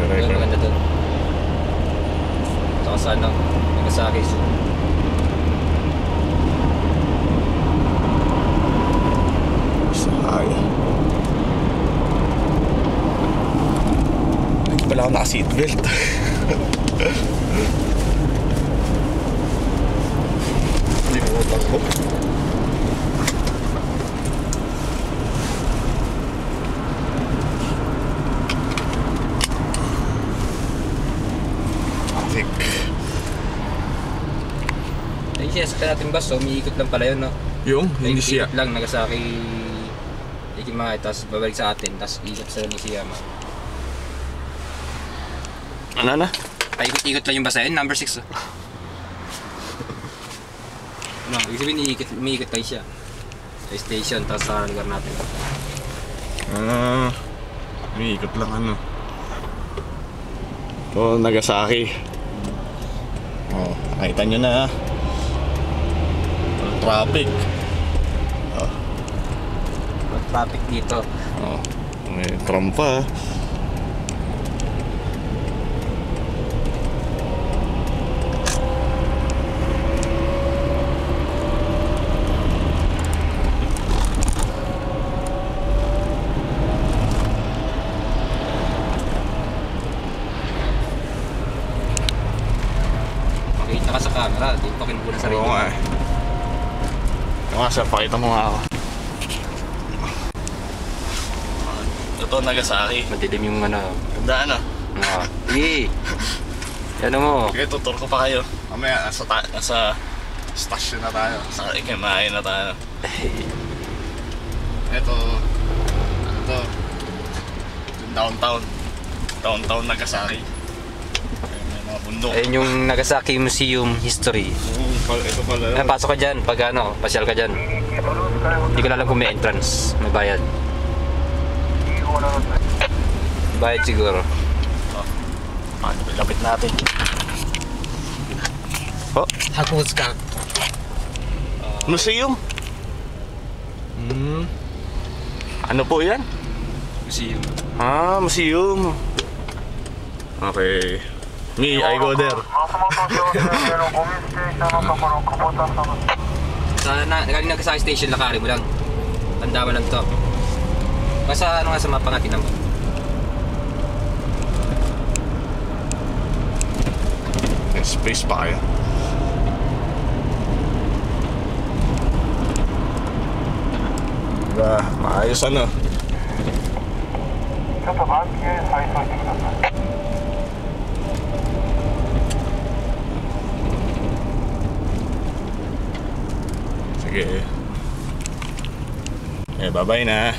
Yung record. maganda doon. Saka sa ano, Nagasaki. Sayang. Hindi pala ako naka-seatbelt. Limutan ko. Traffic. Ayun siya, sa natin bus, so umiikot lang pala yun, no? Yung, hindi siya. Ikot lang, Nagasaki, Ikimai, tapos babalik sa atin, tapos ikot sa Nishiyama. Ano na? Paikot-ikot lang yung bus yun, number 6. No, ibig sabihin, umiikot tayo siya. Sa station, tapos sa lugar natin. Umiikot lang ano. Ito, Nagasaki. Oh, nakita nyo na. Traffic. Oh, Traffic dito. oh, may tram pa. Makita ka sa camera, di pa kinukuha sa Oo radio. nga eh. Oo nga sir, pakita mo nga ako. Ito, Nagasaki. Madilim yung ano. Tandaan ah. Sige. Ano mo? Okay, tutur ko pa kayo. Mamaya, nasa station na tayo. Sa Ikimai na tayo. Ito, ano to? Downtown. Downtown Nagasaki. May mga bundok. Ayun yung Nagasaki Museum History. Ito pala. Pasok ka dyan pag ano, pasyal ka dyan. Hindi ko na alam kung may entrance, may bayad. Bayad siguro. Lapit natin. Oh, Hakuska. museum. Ano po yan? Museum. Ah, museum. Okay. Me, I go there. Galing Nagasaki Station, lakari mo lang. Tanda mo lang to. Basta ano nga sa mapa nga tinan mo. May space pa kaya? Diba, maayos ano? Sige. Eh, bye-bye na.